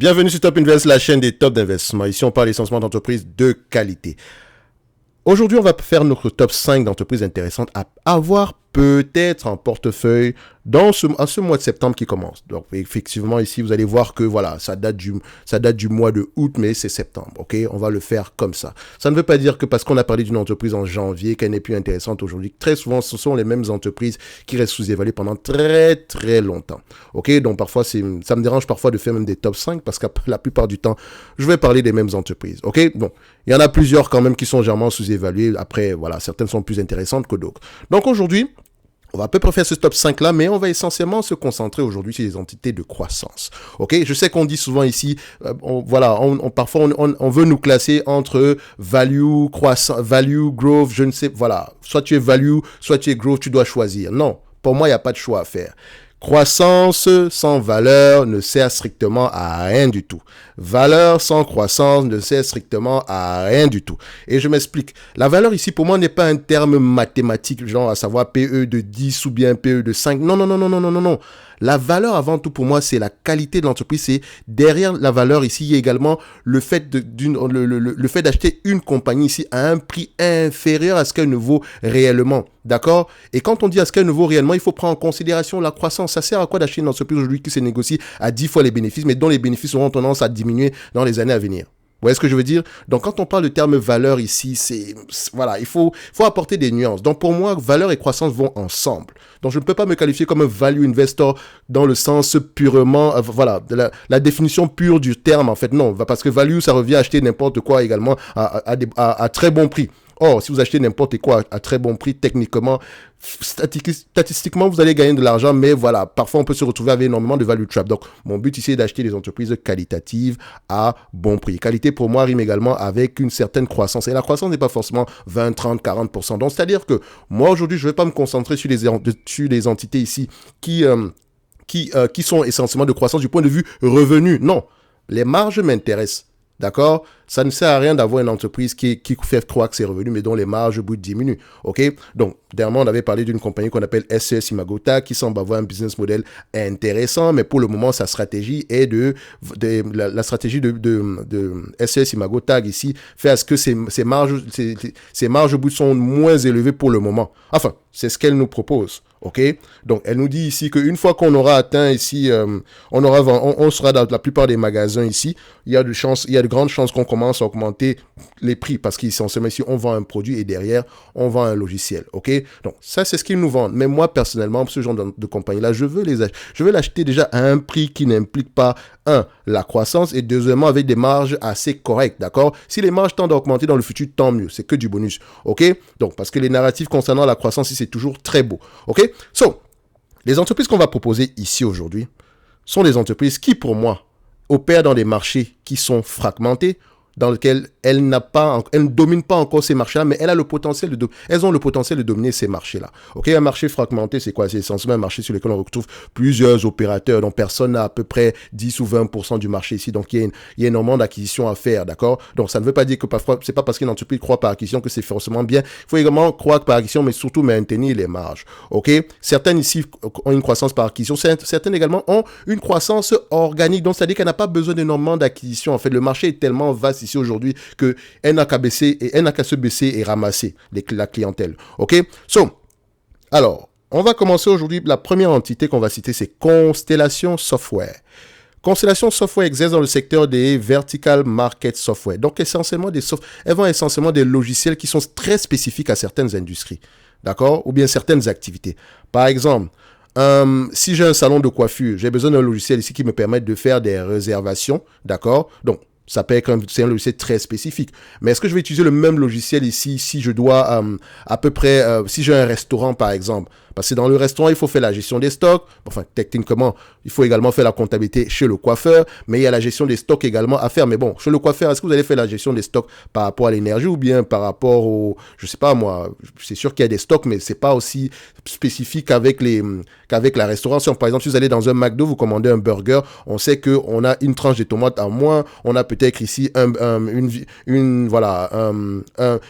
Bienvenue sur Top Invest, la chaîne des tops d'investissement. Ici, on parle essentiellement d'entreprises de qualité. Aujourd'hui, on va faire notre top 5 d'entreprises intéressantes à avoir peut-être en portefeuille dans ce mois de septembre qui commence. Donc, effectivement, ici, vous allez voir que voilà, ça date du mois de août, mais c'est septembre. OK? On va le faire comme ça. Ça ne veut pas dire que parce qu'on a parlé d'une entreprise en janvier, qu'elle n'est plus intéressante aujourd'hui. Très souvent, ce sont les mêmes entreprises qui restent sous-évaluées pendant très, très longtemps. OK? Donc, parfois, ça me dérange parfois de faire même des top 5 parce que la plupart du temps, je vais parler des mêmes entreprises. OK? Donc, il y en a plusieurs quand même qui sont légèrement sous-évaluées. Après, voilà, certaines sont plus intéressantes que d'autres. Donc, aujourd'hui, on va à peu près faire ce top 5 là, mais on va essentiellement se concentrer aujourd'hui sur les entités de croissance. Ok, je sais qu'on dit souvent ici, parfois on veut nous classer entre value, croissance, value, growth, je ne sais, voilà. Soit tu es value, soit tu es growth, tu dois choisir. Non, pour moi, il n'y a pas de choix à faire. Croissance sans valeur ne sert strictement à rien du tout. Valeur sans croissance ne sert strictement à rien du tout. Et je m'explique. La valeur ici, pour moi, n'est pas un terme mathématique, genre à savoir PE de 10 ou bien PE de 5. Non, non, non, non, non, non, non, non. La valeur, avant tout, pour moi, c'est la qualité de l'entreprise. C'est derrière la valeur ici, il y a également le fait d'acheter une compagnie ici à un prix inférieur à ce qu'elle ne vaut réellement. D'accord? Et quand on dit à ce qu'elle ne vaut réellement, il faut prendre en considération la croissance. Ça sert à quoi d'acheter une entreprise aujourd'hui qui se négocie à 10 fois les bénéfices, mais dont les bénéfices auront tendance à diminuer dans les années à venir? Vous voyez ce que je veux dire? Donc, quand on parle de terme valeur ici, voilà, il faut apporter des nuances. Donc, pour moi, valeur et croissance vont ensemble. Donc, je ne peux pas me qualifier comme un value investor dans le sens purement, la définition pure du terme, en fait. Non, parce que value, ça revient à acheter n'importe quoi également à très bon prix. Or, si vous achetez n'importe quoi à très bon prix, techniquement, statistiquement, vous allez gagner de l'argent, mais voilà, parfois on peut se retrouver avec énormément de value trap. Donc, mon but ici est d'acheter des entreprises qualitatives à bon prix. Qualité, pour moi, rime également avec une certaine croissance. Et la croissance n'est pas forcément 20, 30, 40%. Donc, c'est-à-dire que moi, aujourd'hui, je ne vais pas me concentrer sur les entités ici qui sont essentiellement de croissance du point de vue revenu. Non, les marges m'intéressent. D'accord? Ça ne sert à rien d'avoir une entreprise qui fait croître ses revenus, mais dont les marges brutes diminuent. OK? Donc, dernièrement, on avait parlé d'une compagnie qu'on appelle SES Imagotag qui semble avoir un business model intéressant, mais pour le moment, sa stratégie est la stratégie de SES Imagotag ici fait à ce que ses marges brutes sont moins élevées pour le moment. Enfin, c'est ce qu'elle nous propose. OK? Donc, elle nous dit ici qu'une fois qu'on aura atteint ici, on sera dans la plupart des magasins ici, il y a de grandes chances qu'on commence à augmenter les prix parce qu'essentiellement ici, on vend un produit et derrière, on vend un logiciel. OK? Donc, ça, c'est ce qu'ils nous vendent. Mais moi, personnellement, ce genre de compagnie-là, je veux l'acheter déjà à un prix qui n'implique pas, la croissance et deuxièmement, avec des marges assez correctes. D'accord? Si les marges tendent à augmenter dans le futur, tant mieux. C'est que du bonus. OK? Donc, parce que les narratifs concernant la croissance, c'est toujours très beau. OK? So, les entreprises qu'on va proposer ici aujourd'hui sont des entreprises qui, pour moi, opèrent dans des marchés qui sont fragmentés, dans lesquels elle ne domine pas encore ces marchés-là, mais elles ont le potentiel de dominer ces marchés-là. OK, un marché fragmenté, c'est quoi? C'est essentiellement un marché sur lequel on retrouve plusieurs opérateurs, dont personne n'a à peu près 10 ou 20% du marché ici. Donc, il y a énormément d'acquisitions à faire, d'accord? Donc, ça ne veut pas dire que parfois, c'est pas parce qu'une entreprise croît par acquisition que c'est forcément bien. Il faut également croître par acquisition, mais surtout maintenir les marges. OK? Certaines ici ont une croissance par acquisition. Certaines également ont une croissance organique. Donc, c'est-à-dire qu'elle n'a pas besoin d'énormément d'acquisitions. En fait, le marché est tellement vaste ici aujourd'hui qu'elle n'a qu'à se baisser et ramasser la clientèle. OK? Alors, on va commencer aujourd'hui. La première entité qu'on va citer, c'est Constellation Software. Constellation Software exerce dans le secteur des vertical market software. Donc, elles vendent essentiellement des logiciels qui sont très spécifiques à certaines industries. D'accord? Ou bien certaines activités. Par exemple, si j'ai un salon de coiffure, j'ai besoin d'un logiciel ici qui me permette de faire des réservations. D'accord? Donc, ça peut être c'est un logiciel très spécifique. Mais est-ce que je vais utiliser le même logiciel ici si je dois à peu près, si j'ai un restaurant par exemple? Parce que dans le restaurant, il faut faire la gestion des stocks. Enfin, techniquement, il faut également faire la comptabilité chez le coiffeur. Mais il y a la gestion des stocks également à faire. Mais bon, chez le coiffeur, est-ce que vous allez faire la gestion des stocks par rapport à l'énergie ou bien par rapport au... Je sais pas moi, c'est sûr qu'il y a des stocks, mais c'est pas aussi spécifique qu'avec la restauration. Par exemple, si vous allez dans un McDo, vous commandez un burger, on sait qu'on a une tranche de tomates en moins. On a peut-être ici une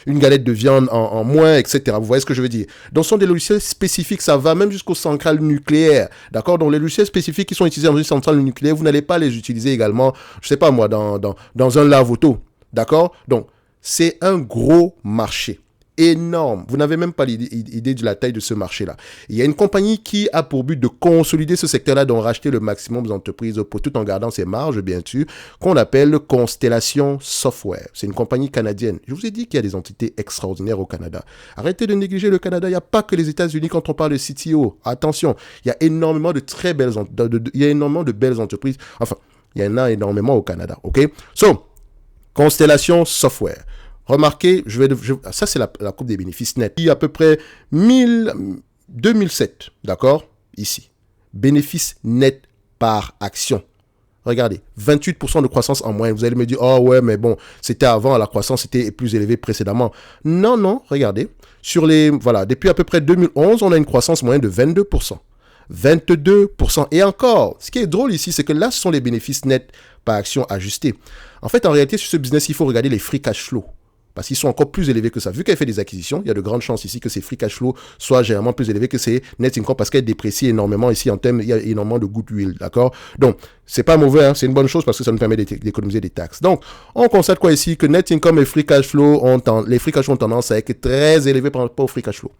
galette de viande en moins, etc. Vous voyez ce que je veux dire? Donc, ce sont des logiciels spécifiques spécifiques, ça va même jusqu'aux centrales nucléaires. D'accord? Donc, les logiciels spécifiques qui sont utilisés dans une centrale nucléaire, vous n'allez pas les utiliser également, je sais pas moi, dans un lave-auto. D'accord? Donc, c'est un gros marché. Énorme. Vous n'avez même pas l'idée de la taille de ce marché-là. Il y a une compagnie qui a pour but de consolider ce secteur-là, donc racheter le maximum d'entreprises tout en gardant ses marges, bien sûr, qu'on appelle Constellation Software. C'est une compagnie canadienne. Je vous ai dit qu'il y a des entités extraordinaires au Canada. Arrêtez de négliger le Canada. Il n'y a pas que les États-Unis quand on parle de CTO. Attention, il y a énormément de très belles, il y a énormément de belles entreprises. Enfin, il y en a énormément au Canada. OK? So, Constellation Software. Remarquez, ça c'est la coupe des bénéfices nets. Il y a à peu près 2007, d'accord, ici. Bénéfices nets par action. Regardez, 28% de croissance en moyenne. Vous allez me dire, oh ouais, mais bon, c'était avant, la croissance était plus élevée précédemment. Non, regardez. Depuis à peu près 2011, on a une croissance moyenne de 22%. 22%. Et encore, ce qui est drôle ici, c'est que là, ce sont les bénéfices nets par action ajustés. En fait, en réalité, sur ce business, il faut regarder les free cash flow. Parce qu'ils sont encore plus élevés que ça. Vu qu'elle fait des acquisitions, il y a de grandes chances ici que ces free cash flow soient généralement plus élevés que ces net income parce qu'elle déprécie énormément ici en termes, il y a énormément de goodwill, d'accord? Donc, c'est pas mauvais, hein, c'est une bonne chose parce que ça nous permet d'économiser des taxes. Donc, on constate quoi ici? Que net income et free cash flow les free cash flow ont tendance à être très élevés par rapport au free cash flow,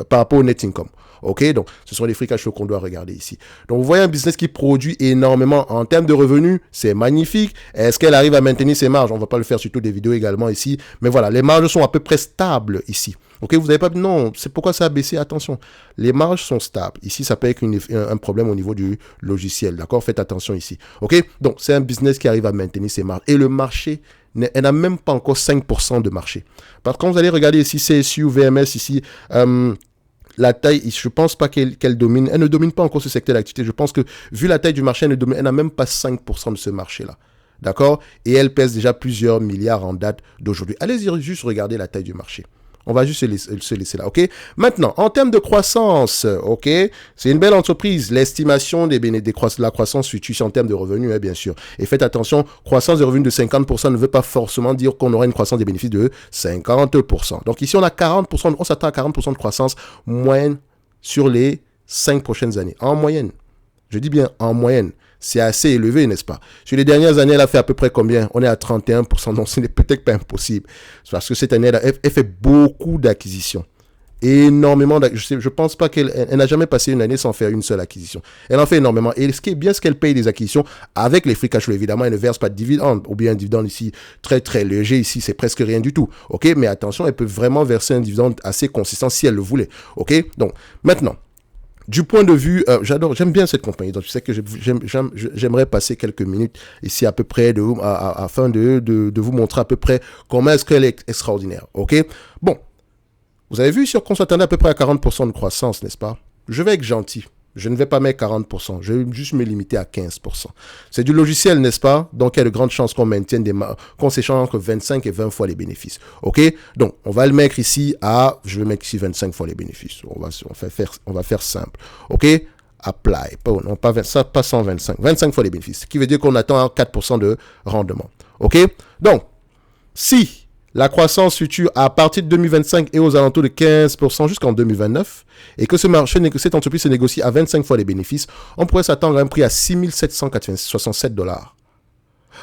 par rapport au net income. OK, donc ce sont les free cash flow qu'on doit regarder ici. Donc vous voyez un business qui produit énormément en termes de revenus, c'est magnifique. Est-ce qu'elle arrive à maintenir ses marges? On va pas le faire sur toutes les vidéos également ici, mais voilà, les marges sont à peu près stables ici. OK, vous n'avez pas, non, c'est pourquoi ça a baissé, attention. Les marges sont stables. Ici, ça peut être un problème au niveau du logiciel, d'accord? Faites attention ici. OK, donc c'est un business qui arrive à maintenir ses marges et le marché elle n'a même pas encore 5% de marché. Par contre, vous allez regarder ici CSU, VMS ici, la taille, je ne pense pas qu'elle domine. Elle ne domine pas encore ce secteur d'activité. Je pense que, vu la taille du marché, elle n'a même pas 5% de ce marché-là. D'accord? Et elle pèse déjà plusieurs milliards en date d'aujourd'hui. Allez-y juste regarder la taille du marché. On va juste se laisser là, OK? Maintenant, en termes de croissance, OK? C'est une belle entreprise. L'estimation la croissance future en termes de revenus, hein, bien sûr. Et faites attention, croissance des revenus de 50% ne veut pas forcément dire qu'on aura une croissance des bénéfices de 50%. Donc ici, on a 40%, on s'attend à 40% de croissance moyenne sur les 5 prochaines années. En moyenne. Je dis bien en moyenne. C'est assez élevé, n'est-ce pas? Sur les dernières années, elle a fait à peu près combien? On est à 31%, donc ce n'est peut-être pas impossible. Parce que cette année, elle fait beaucoup d'acquisitions. Énormément d'acquisitions. Je ne pense pas qu'elle n'a jamais passé une année sans faire une seule acquisition. Elle en fait énormément. Et ce qui est bien, c'est qu'elle paye des acquisitions avec les free cash flow. Évidemment, elle ne verse pas de dividende. Ou bien un dividende ici, très très léger. Ici, c'est presque rien du tout. OK? Mais attention, elle peut vraiment verser un dividende assez consistant si elle le voulait. OK? Donc, maintenant, du point de vue, j'aime bien cette compagnie, donc je sais que j'aimerais passer quelques minutes ici à peu près afin de vous montrer à peu près comment est-ce qu'elle est extraordinaire, ok? Bon, vous avez vu qu'on s'attendait à peu près à 40% de croissance, n'est-ce pas? Je vais être gentil. Je ne vais pas mettre 40%, je vais juste me limiter à 15%. C'est du logiciel, n'est-ce pas? Donc, il y a de grandes chances qu'on maintienne qu'on s'échange entre 25 et 20 fois les bénéfices. OK? Donc, on va le mettre ici je vais mettre ici 25 fois les bénéfices. On va faire simple. OK? Apply. Non, pas 125. 25 fois les bénéfices. Ce qui veut dire qu'on attend 4% de rendement. OK? Donc, si la croissance future à partir de 2025 est aux alentours de 15% jusqu'en 2029 et que cette entreprise se négocie à 25 fois les bénéfices, on pourrait s'attendre à un prix à 6 767 $.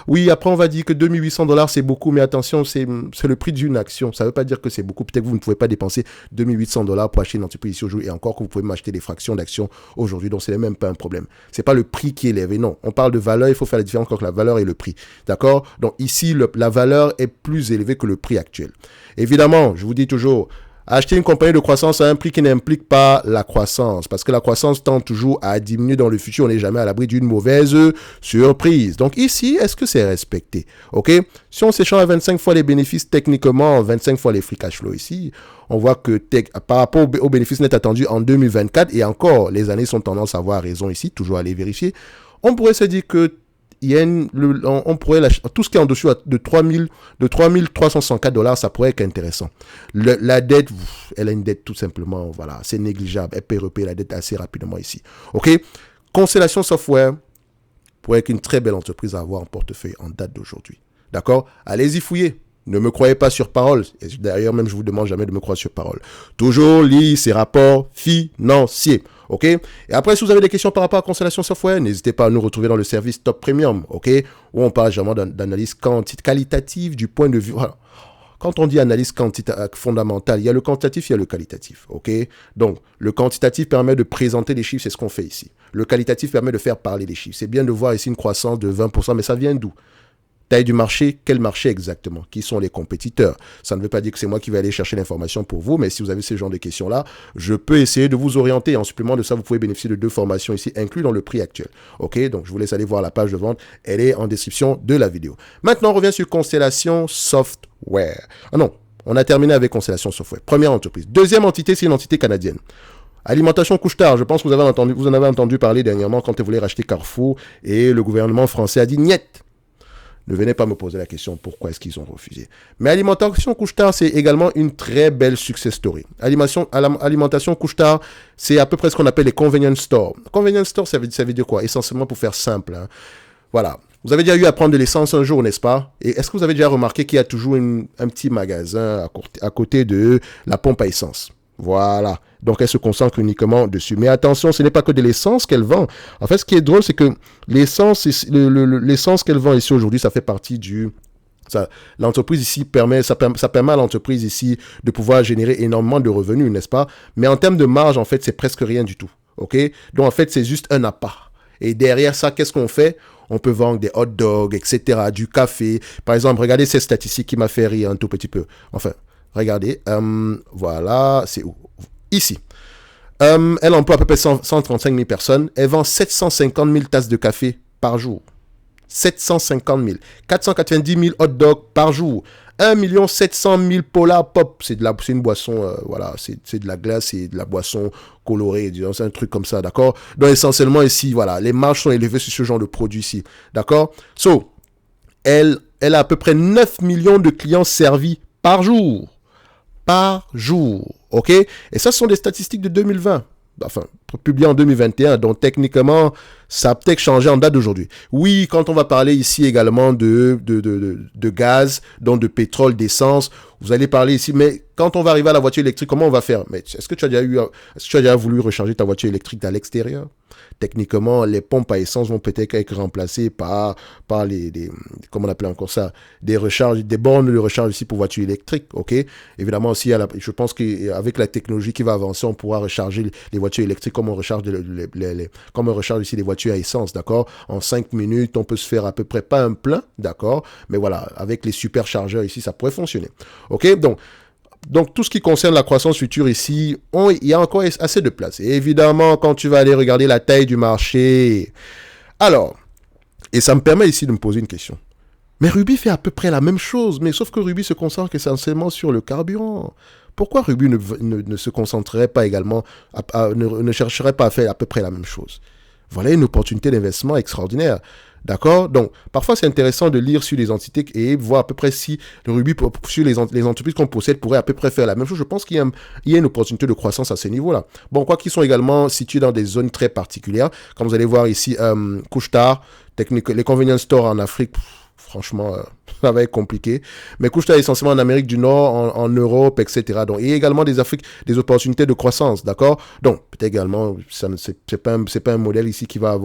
Oui, après on va dire que 2800 $, c'est beaucoup, mais attention, c'est le prix d'une action. Ça ne veut pas dire que c'est beaucoup. Peut-être que vous ne pouvez pas dépenser 2800 $ pour acheter une entreprise ici aujourd'hui, et encore que vous pouvez m'acheter des fractions d'actions aujourd'hui, donc ce n'est même pas un problème. Ce n'est pas le prix qui est élevé, non. On parle de valeur, il faut faire la différence entre la valeur et le prix. D'accord? Donc ici, la valeur est plus élevée que le prix actuel. Évidemment, je vous dis toujours, acheter une compagnie de croissance à un prix qui n'implique pas la croissance, parce que la croissance tend toujours à diminuer dans le futur. On n'est jamais à l'abri d'une mauvaise surprise. Donc ici, est-ce que c'est respecté? OK? Si on s'échange à 25 fois les bénéfices, techniquement, 25 fois les free cash flow ici, on voit que par rapport aux bénéfices nets attendus en 2024, et encore, les années sont tendance à avoir raison ici, toujours aller vérifier, on pourrait se dire que on pourrait tout ce qui est en dessous de 3,364 $, ça pourrait être intéressant. La dette, elle a une dette tout simplement, voilà, c'est négligeable. Elle peut repayer la dette assez rapidement ici. OK? Constellation Software pourrait être une très belle entreprise à avoir en portefeuille en date d'aujourd'hui. D'accord? Allez-y fouiller. Ne me croyez pas sur parole. Et d'ailleurs, même, je vous demande jamais de me croire sur parole. Toujours lire ces rapports financiers. OK? Et après, si vous avez des questions par rapport à Constellation Software, n'hésitez pas à nous retrouver dans le service Top Premium. OK? Où on parle vraiment d'analyse qualitative du point de vue. Voilà. Quand on dit analyse fondamentale, il y a le quantitatif, il y a le qualitatif. OK? Donc, le quantitatif permet de présenter les chiffres, c'est ce qu'on fait ici. Le qualitatif permet de faire parler les chiffres. C'est bien de voir ici une croissance de 20%, mais ça vient d'où? Taille du marché, quel marché exactement? Qui sont les compétiteurs? Ça ne veut pas dire que c'est moi qui vais aller chercher l'information pour vous, mais si vous avez ce genre de questions-là, je peux essayer de vous orienter. En supplément de ça, vous pouvez bénéficier de 2 formations ici, inclus dans le prix actuel. OK? Donc, je vous laisse aller voir la page de vente. Elle est en description de la vidéo. Maintenant, on revient sur Constellation Software. Ah non, on a terminé avec Constellation Software. Première entreprise. Deuxième entité, c'est une entité canadienne. Alimentation Couche-Tard, je pense que vous en avez entendu parler dernièrement quand vous voulez racheter Carrefour et le gouvernement français a dit « niet ». Ne venez pas me poser la question pourquoi est-ce qu'ils ont refusé. Mais Alimentation Couche-Tard, c'est également une très belle success story. Alimentation Couche-Tard, c'est à peu près ce qu'on appelle les convenience stores. Convenience store, ça veut dire quoi? Essentiellement, pour faire simple. Hein. Voilà. Vous avez déjà eu à prendre de l'essence un jour, n'est-ce pas? Et est-ce que vous avez déjà remarqué qu'il y a toujours un petit magasin à côté de la pompe à essence? Voilà. Donc, elle se concentre uniquement dessus. Mais attention, ce n'est pas que de l'essence qu'elle vend. En fait, ce qui est drôle, c'est que l'essence qu'elle vend ici aujourd'hui, ça fait partie l'entreprise ici ça permet à l'entreprise ici de pouvoir générer énormément de revenus, n'est-ce pas? Mais en termes de marge, en fait, c'est presque rien du tout. OK? Donc, en fait, c'est juste un appart. Et derrière ça, qu'est-ce qu'on fait? On peut vendre des hot dogs, etc., du café. Par exemple, regardez cette statistique qui m'a fait rire un tout petit peu. Enfin, regardez. Voilà, c'est où? Ici. Elle emploie à peu près 135 000 personnes. Elle vend 750 000 tasses de café par jour. 750 000. 490 000 hot dogs par jour. 1 700 000 Polar Pop. C'est une boisson, voilà, c'est de la glace, c'est de la boisson colorée, disons, c'est un truc comme ça, d'accord? Donc, essentiellement, ici, voilà, les marges sont élevées sur ce genre de produit ici, d'accord? So, elle a à peu près 9 millions de clients servis par jour. Par jour, ok? Et ça, ce sont des statistiques de 2020. Enfin, publiées en 2021. Donc, techniquement, ça a peut-être changé en date d'aujourd'hui. Oui, quand on va parler ici également de gaz, donc de pétrole, d'essence, vous allez parler ici, mais quand on va arriver à la voiture électrique, comment on va faire? Mais est-ce que tu as déjà voulu recharger ta voiture électrique à l'extérieur? Techniquement, les pompes à essence vont peut-être être remplacées par comment on appelle encore ça, des bornes de recharge ici pour voitures électriques, ok? Évidemment aussi, je pense qu'avec la technologie qui va avancer, on pourra recharger les voitures électriques comme on recharge ici les voitures à essence, d'accord? En 5 minutes, on peut se faire à peu près pas un plein, d'accord? Mais voilà, avec les superchargeurs ici, ça pourrait fonctionner, ok? Donc, tout ce qui concerne la croissance future ici, il y a encore assez de place. Et évidemment, quand tu vas aller regarder la taille du marché, alors, et ça me permet ici de me poser une question. Mais Ruby fait à peu près la même chose, mais sauf que Ruby se concentre essentiellement sur le carburant. Pourquoi Ruby ne se concentrerait pas également, ne chercherait pas à faire à peu près la même chose? Voilà une opportunité d'investissement extraordinaire. D'accord? Donc, parfois, c'est intéressant de lire sur les entités et voir à peu près si le Ruby, sur les entreprises qu'on possède, pourrait à peu près faire la même chose. Je pense qu'il y a une opportunité de croissance à ce niveau-là. Bon, quoi qu'ils sont également situés dans des zones très particulières. Comme vous allez voir ici, Couche-Tard, les convenience stores en Afrique, franchement, ça va être compliqué. Mais Couche-Tard est essentiellement en Amérique du Nord, en Europe, etc. Donc, il y a également des opportunités de croissance, d'accord? Donc, peut-être également, c'est pas un modèle ici qui va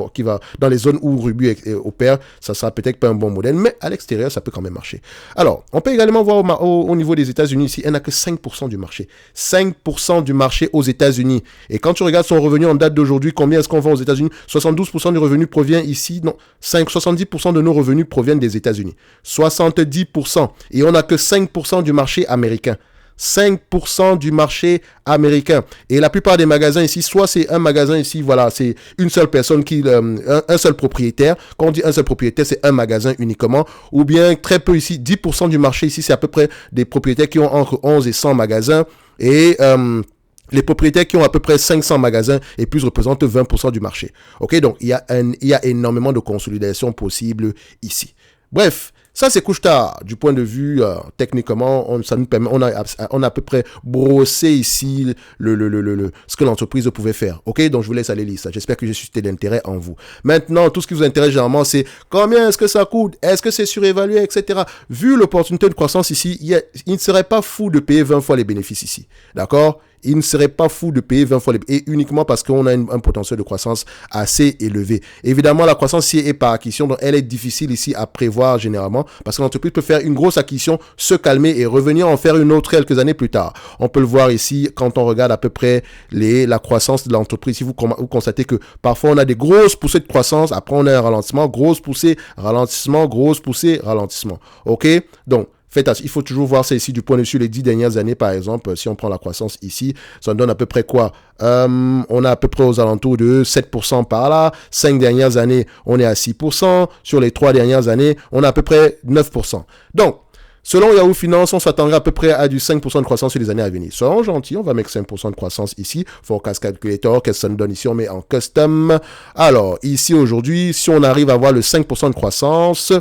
dans les zones où Ruby opère, ça sera peut-être pas un bon modèle, mais à l'extérieur, ça peut quand même marcher. Alors, on peut également voir au niveau des États-Unis ici, elle n'a que 5% du marché. 5% du marché aux États-Unis. Et quand tu regardes son revenu en date d'aujourd'hui, combien est-ce qu'on vend aux États-Unis? 72% du revenu provient ici, non, 70% de nos revenus proviennent des États-Unis. 70%. Et on n'a que 5% du marché américain. 5% du marché américain. Et la plupart des magasins ici, soit c'est un magasin ici, voilà, c'est une seule personne un seul propriétaire. Quand on dit un seul propriétaire, c'est un magasin uniquement. Ou bien très peu ici, 10% du marché ici, c'est à peu près des propriétaires qui ont entre 11 et 100 magasins. Et les propriétaires qui ont à peu près 500 magasins et plus représentent 20% du marché. Ok, donc il y a énormément de consolidation possible ici. Bref, Ça, c'est couche-tard. Du point de vue techniquement, ça nous permet, on a à peu près brossé ici ce que l'entreprise pouvait faire. OK? Donc, je vous laisse aller lire ça. J'espère que j'ai suscité l'intérêt en vous. Maintenant, tout ce qui vous intéresse généralement, c'est combien est-ce que ça coûte? Est-ce que c'est surévalué, etc. Vu l'opportunité de croissance ici, il ne serait pas fou de payer 20 fois les bénéfices ici. D'accord? Il ne serait pas fou de payer 20 fois les bénéfices. Et uniquement parce qu'on a un potentiel de croissance assez élevé. Évidemment, la croissance ici est par acquisition, donc elle est difficile ici à prévoir généralement parce que l'entreprise peut faire une grosse acquisition, se calmer et revenir en faire une autre quelques années plus tard. On peut le voir ici quand on regarde à peu près la croissance de l'entreprise. Si vous constatez que parfois on a des grosses poussées de croissance, après on a un ralentissement, grosse poussée, ralentissement, grosse poussée, ralentissement. OK? Donc, il faut toujours voir ça ici du point de vue les 10 dernières années, par exemple. Si on prend la croissance ici, ça donne à peu près quoi? On a à peu près aux alentours de 7% par là. 5 dernières années, on est à 6%. Sur les 3 dernières années, on a à peu près 9%. Donc, selon Yahoo Finance, on s'attendrait à peu près à du 5% de croissance sur les années à venir. Soyons gentils, on va mettre 5% de croissance ici. Forecast Calculator, qu'est-ce que ça nous donne ici? On met en custom. Alors, ici aujourd'hui, si on arrive à avoir le 5% de croissance,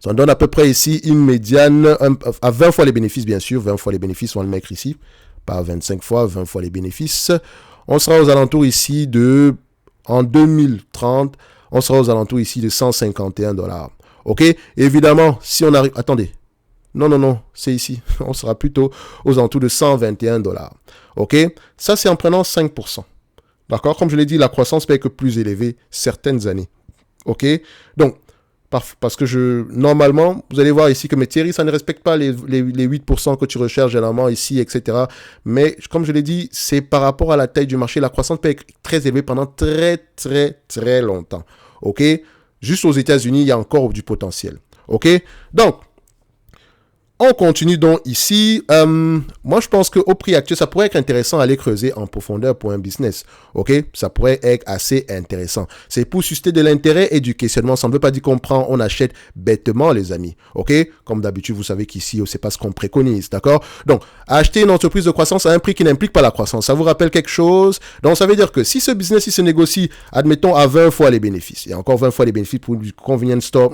ça donne à peu près ici une médiane à 20 fois les bénéfices, bien sûr. 20 fois les bénéfices, on va le mettre ici. Pas 25 fois, 20 fois les bénéfices. On sera aux alentours ici en 2030, on sera aux alentours ici de 151 $. OK? Évidemment, si on arrive... Attendez. Non, c'est ici. On sera plutôt aux alentours de 121 $. OK? Ça, c'est en prenant 5%. D'accord? Comme je l'ai dit, la croissance peut être plus élevée certaines années. OK? Donc, parce que normalement, vous allez voir ici que, mais Thierry, ça ne respecte pas les 8% que tu recherches généralement ici, etc. Mais, comme je l'ai dit, c'est par rapport à la taille du marché. La croissance peut être très élevée pendant très, très, très longtemps. OK? Juste aux États-Unis, il y a encore du potentiel. OK? Donc, on continue donc ici. Moi, je pense qu'au prix actuel, ça pourrait être intéressant d'aller creuser en profondeur pour un business. OK? Ça pourrait être assez intéressant. C'est pour susciter de l'intérêt et du questionnement. Ça ne veut pas dire qu'on prend, on achète bêtement, les amis. OK? Comme d'habitude, vous savez qu'ici, c'est pas ce qu'on préconise. D'accord? Donc, acheter une entreprise de croissance à un prix qui n'implique pas la croissance. Ça vous rappelle quelque chose? Donc, ça veut dire que si ce business, il se négocie, admettons, à 20 fois les bénéfices, et encore 20 fois les bénéfices pour du convenience store,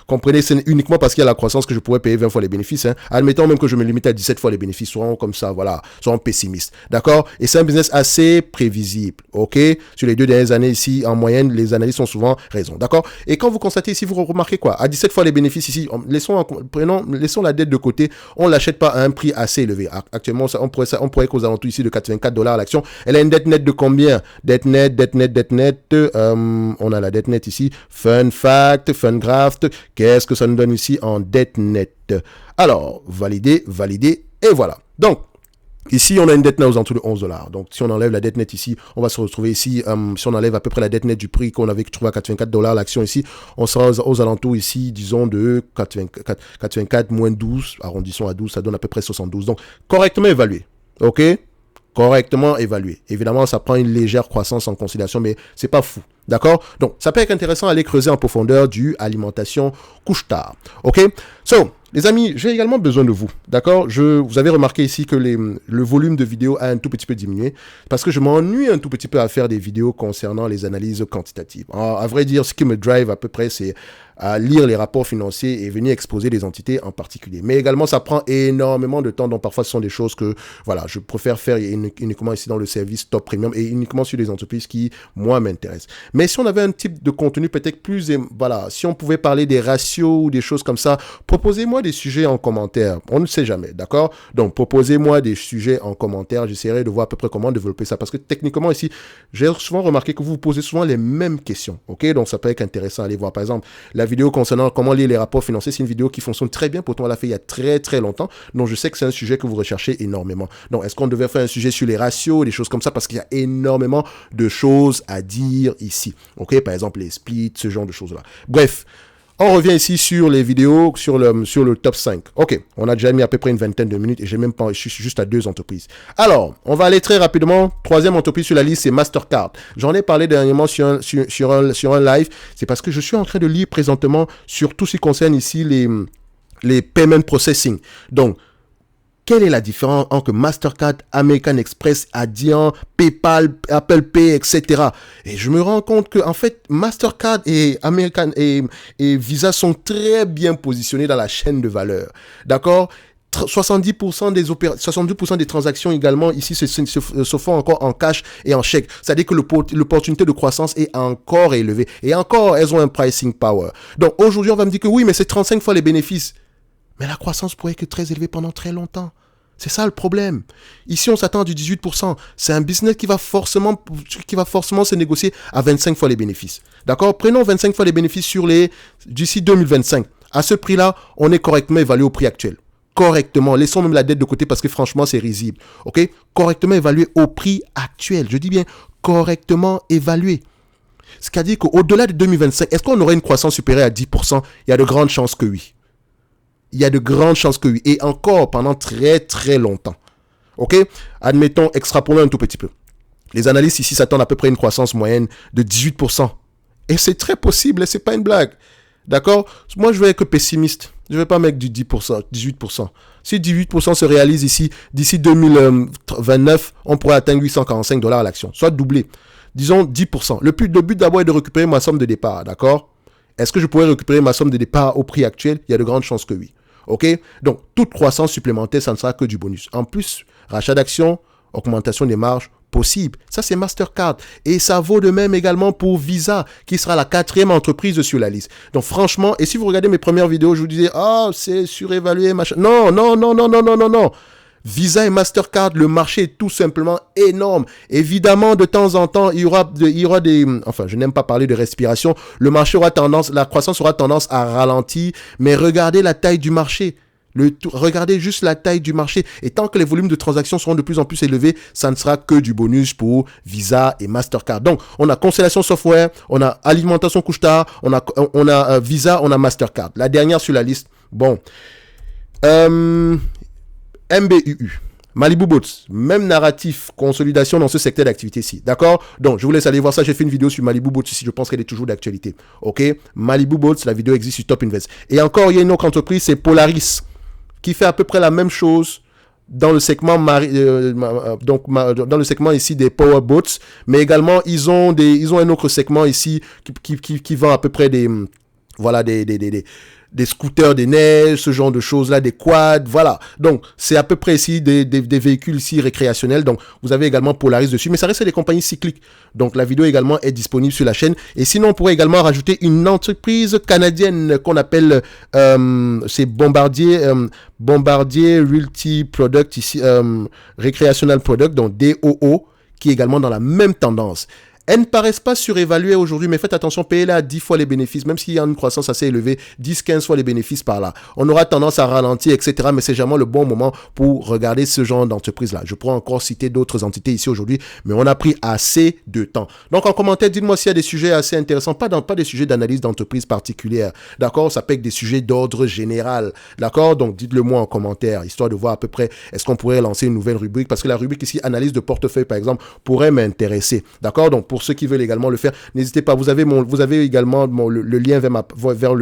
comprenez, c'est uniquement parce qu'il y a la croissance que je pourrais payer 20 fois les bénéfices. Hein. Admettons même que je me limite à 17 fois les bénéfices, soyons comme ça, voilà, soyons pessimistes, d'accord? Et c'est un business assez prévisible, ok? Sur les 2 dernières années ici, en moyenne, les analystes ont souvent raison, d'accord? Et quand vous constatez ici, vous remarquez quoi? À 17 fois les bénéfices ici, laissons la dette de côté, on ne l'achète pas à un prix assez élevé. Actuellement, on pourrait qu'aux alentours ici de 84 $ l'action. Elle a une dette nette de combien? Dette nette, on a la dette nette ici, fun fact, fun graft, qu'est-ce que ça nous donne ici en dette nette? Alors, valider, et voilà. Donc, ici, on a une dette nette aux alentours de 11 $. Donc, si on enlève la dette nette ici, on va se retrouver ici, si on enlève à peu près la dette nette du prix qu'on avait trouvé à 84 $ l'action ici, on sera aux alentours ici, disons, de 84 moins 12, arrondissons à 12, ça donne à peu près 72. Donc, correctement évalué. OK? Correctement évalué. Évidemment, ça prend une légère croissance en considération, mais c'est pas fou. D'accord? Donc, ça peut être intéressant d'aller creuser en profondeur du alimentation couche-tard. OK? So, les amis, j'ai également besoin de vous. D'accord? Vous avez remarqué ici que le volume de vidéos a un tout petit peu diminué parce que je m'ennuie un tout petit peu à faire des vidéos concernant les analyses quantitatives. À vrai dire, ce qui me drive à peu près, c'est à lire les rapports financiers et venir exposer des entités en particulier. Mais également, ça prend énormément de temps. Donc, parfois, ce sont des choses que, voilà, je préfère faire uniquement ici dans le service top premium et uniquement sur des entreprises qui, moi, m'intéressent. Mais si on avait un type de contenu peut-être plus, voilà, si on pouvait parler des ratios ou des choses comme ça, proposez-moi des sujets en commentaire. On ne sait jamais, d'accord? Donc, proposez-moi des sujets en commentaire. J'essaierai de voir à peu près comment développer ça. Parce que techniquement, ici, j'ai souvent remarqué que vous vous posez souvent les mêmes questions. OK? Donc, ça peut être intéressant à aller voir. Par exemple, la vidéo concernant comment lire les rapports financiers, c'est une vidéo qui fonctionne très bien. Pourtant, on l'a fait il y a très, très longtemps. Donc, je sais que c'est un sujet que vous recherchez énormément. Donc, est-ce qu'on devait faire un sujet sur les ratios, des choses comme ça? Parce qu'il y a énormément de choses à dire ici. OK? Par exemple, les splits, ce genre de choses-là. Bref. On revient ici sur les vidéos, sur le top 5. OK, on a déjà mis à peu près une vingtaine de minutes et je suis juste à 2 entreprises. Alors, on va aller très rapidement. 3e entreprise sur la liste, c'est Mastercard. J'en ai parlé dernièrement sur un live. C'est parce que je suis en train de lire présentement sur tout ce qui concerne ici les payment processing. Donc, quelle est la différence entre Mastercard, American Express, Adyen, PayPal, Apple Pay, etc. Et je me rends compte que en fait, Mastercard et American et Visa sont très bien positionnés dans la chaîne de valeur. D'accord? 70% des transactions également ici se font encore en cash et en chèque. C'est-à-dire que l'opportunité de croissance est encore élevée. Et encore, elles ont un pricing power. Donc aujourd'hui, on va me dire que oui, mais c'est 35 fois les bénéfices. Mais la croissance pourrait être très élevée pendant très longtemps. C'est ça le problème. Ici, on s'attend à du 18%. C'est un business qui va forcément se négocier à 25 fois les bénéfices. D'accord? Prenons 25 fois les bénéfices d'ici 2025. À ce prix-là, on est correctement évalué au prix actuel. Correctement. Laissons même la dette de côté parce que franchement, c'est risible. OK? Correctement évalué au prix actuel. Je dis bien correctement évalué. Ce qui dit qu'au-delà de 2025, est-ce qu'on aurait une croissance supérieure à 10%? Il y a de grandes chances que oui. Il y a de grandes chances que oui. Et encore pendant très très longtemps. OK? Admettons, extrapolons un tout petit peu. Les analystes ici s'attendent à peu près à une croissance moyenne de 18%. Et c'est très possible, c'est pas une blague. D'accord? Moi, je vais être pessimiste. Je ne vais pas mettre du 10%, 18%. Si 18% se réalise ici, d'ici 2029, on pourrait atteindre $845 à l'action, soit doublé. Disons 10%. Le but d'abord est de récupérer ma somme de départ, d'accord? Est-ce que je pourrais récupérer ma somme de départ au prix actuel? Il y a de grandes chances que oui. OK? Donc, toute croissance supplémentaire, ça ne sera que du bonus. En plus, rachat d'actions, augmentation des marges, possible. Ça, c'est Mastercard. Et ça vaut de même également pour Visa, qui sera la 4e entreprise sur la liste. Donc, franchement, et si vous regardez mes premières vidéos, je vous disais, c'est surévalué, machin. Non. Visa et Mastercard, le marché est tout simplement énorme. Évidemment, de temps en temps, il y aura des, enfin, je n'aime pas parler de respiration. La croissance aura tendance à ralentir, mais regardez la taille du marché. Regardez juste la taille du marché. Et tant que les volumes de transactions seront de plus en plus élevés, ça ne sera que du bonus pour Visa et Mastercard. Donc, on a Constellation Software, on a Alimentation Couche-Tard, on a Visa, on a Mastercard. La dernière sur la liste, bon. MBUU. Malibu Boats, même narratif, consolidation dans ce secteur d'activité-ci. D'accord? Donc, je vous laisse aller voir ça. J'ai fait une vidéo sur Malibu Boats ici. Je pense qu'elle est toujours d'actualité. OK? Malibu Boats, la vidéo existe sur Top Invest. Et encore, il y a une autre entreprise, c'est Polaris, qui fait à peu près la même chose dans le segment dans le segment ici des power boats, mais également ils ont un autre segment ici qui vend à peu près des scooters des neiges, ce genre de choses-là, des quads, voilà. Donc, c'est à peu près ici des véhicules ici récréationnels. Donc, vous avez également Polaris dessus, mais ça reste des compagnies cycliques. Donc, la vidéo également est disponible sur la chaîne. Et sinon, on pourrait également rajouter une entreprise canadienne qu'on appelle, c'est Bombardier Realty Product ici, Recreational Product, donc DOO, qui est également dans la même tendance. Elles ne paraissent pas surévaluées aujourd'hui, mais faites attention, payez-les à 10 fois les bénéfices, même s'il y a une croissance assez élevée, 10-15 fois les bénéfices par là. On aura tendance à ralentir, etc., mais c'est jamais le bon moment pour regarder ce genre d'entreprise-là. Je pourrais encore citer d'autres entités ici aujourd'hui, mais on a pris assez de temps. Donc, en commentaire, dites-moi s'il y a des sujets assez intéressants, pas des sujets d'analyse d'entreprise particulière, d'accord? Ça peut être des sujets d'ordre général, d'accord? Donc, dites-le moi en commentaire, histoire de voir à peu près, est-ce qu'on pourrait lancer une nouvelle rubrique, parce que la rubrique ici, analyse de portefeuille, par exemple, pourrait m'intéresser, d'accord? Donc, pour ceux qui veulent également le faire, n'hésitez pas. Vous avez également le lien vers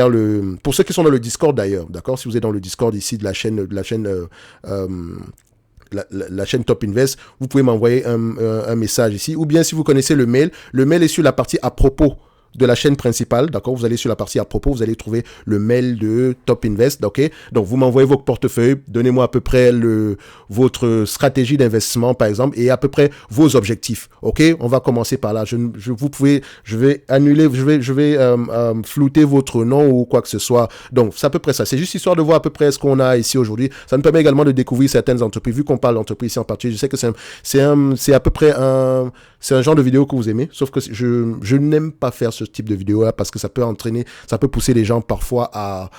le. Pour ceux qui sont dans le Discord d'ailleurs, d'accord. Si vous êtes dans le Discord ici de la chaîne Top Invest, vous pouvez m'envoyer un message ici. Ou bien si vous connaissez le mail est sur la partie à propos de la chaîne principale, d'accord? Vous allez sur la partie à propos, vous allez trouver le mail de Top Invest, ok? Donc, vous m'envoyez votre portefeuille, donnez-moi à peu près votre stratégie d'investissement, par exemple, et à peu près vos objectifs, ok? On va commencer par là. Je vais annuler, je vais flouter votre nom ou quoi que ce soit. Donc, c'est à peu près ça. C'est juste histoire de voir à peu près ce qu'on a ici aujourd'hui. Ça nous permet également de découvrir certaines entreprises. Vu qu'on parle d'entreprises ici en particulier, je sais que c'est à peu près c'est un genre de vidéo que vous aimez, sauf que je n'aime pas faire ce type de vidéo là parce que ça peut pousser les gens parfois à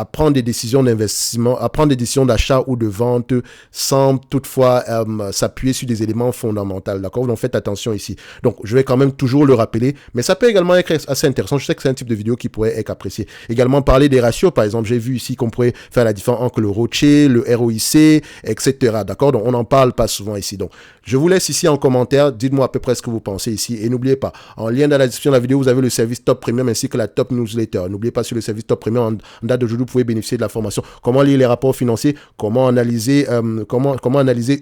prendre des décisions d'investissement, à prendre des décisions d'achat ou de vente sans toutefois s'appuyer sur des éléments fondamentaux, d'accord? Donc faites attention ici. Donc je vais quand même toujours le rappeler, mais ça peut également être assez intéressant. Je sais que c'est un type de vidéo qui pourrait être apprécié. Également parler des ratios, par exemple, j'ai vu ici qu'on pourrait faire la différence entre le ROCE, le ROIC, etc. D'accord? Donc on n'en parle pas souvent ici. Donc je vous laisse ici en commentaire, dites-moi à peu près ce que vous pensez ici. Et n'oubliez pas, en lien dans la description de la vidéo, vous avez le service Top Premium ainsi que la Top Newsletter. N'oubliez pas sur le service Top Premium, en date d'aujourd'hui, vous pouvez bénéficier de la formation. Comment lire les rapports financiers, comment analyser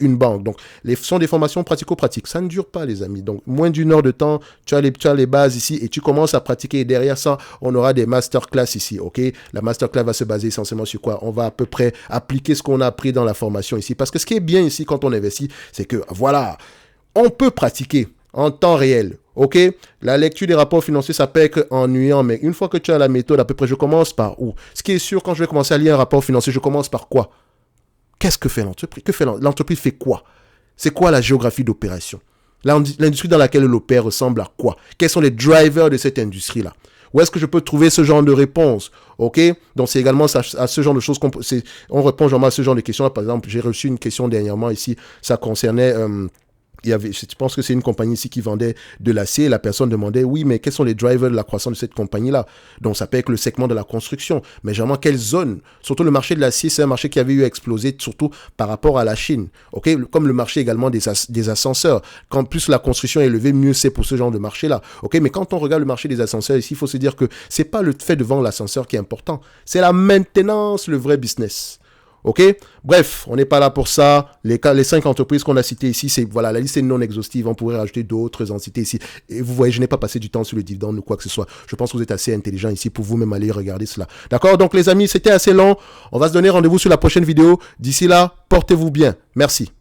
une banque. Donc, ce sont des formations pratico-pratiques. Ça ne dure pas, les amis. Donc, moins d'une heure de temps, tu as les bases ici et tu commences à pratiquer. Et derrière ça, on aura des masterclass ici, ok? La masterclass va se baser essentiellement sur quoi? On va à peu près appliquer ce qu'on a appris dans la formation ici. Parce que ce qui est bien ici quand on investit, c'est que, voilà, on peut pratiquer en temps réel. Ok, la lecture des rapports financiers, ça peut être ennuyant, mais une fois que tu as la méthode, à peu près, je commence par où? Ce qui est sûr, quand je vais commencer à lire un rapport financier, je commence par quoi? Qu'est-ce que fait l'entreprise? L'entreprise fait quoi? C'est quoi la géographie d'opération? L'industrie dans laquelle elle opère ressemble à quoi? Quels sont les drivers de cette industrie-là? Où est-ce que je peux trouver ce genre de réponse? Ok, donc c'est également à ce genre de choses on répond vraiment à ce genre de questions. Par exemple, j'ai reçu une question dernièrement ici, ça concernait je pense que c'est une compagnie ici qui vendait de l'acier. La personne demandait, oui, mais quels sont les drivers de la croissance de cette compagnie-là? Donc, ça peut être le segment de la construction. Mais généralement, quelle zone? Surtout le marché de l'acier, c'est un marché qui avait eu à exploser, surtout par rapport à la Chine. Ok, comme le marché également des ascenseurs. Quand plus la construction est élevée, mieux c'est pour ce genre de marché-là. Ok, mais quand on regarde le marché des ascenseurs ici, il faut se dire que c'est pas le fait de vendre l'ascenseur qui est important. C'est la maintenance, le vrai business. Ok, bref, on n'est pas là pour ça. Les 5 entreprises qu'on a citées ici, la liste est non exhaustive. On pourrait rajouter d'autres entités ici. Et vous voyez, je n'ai pas passé du temps sur le dividende ou quoi que ce soit. Je pense que vous êtes assez intelligent ici pour vous-même aller regarder cela. D'accord? Donc les amis, c'était assez long. On va se donner rendez-vous sur la prochaine vidéo. D'ici là, portez-vous bien. Merci.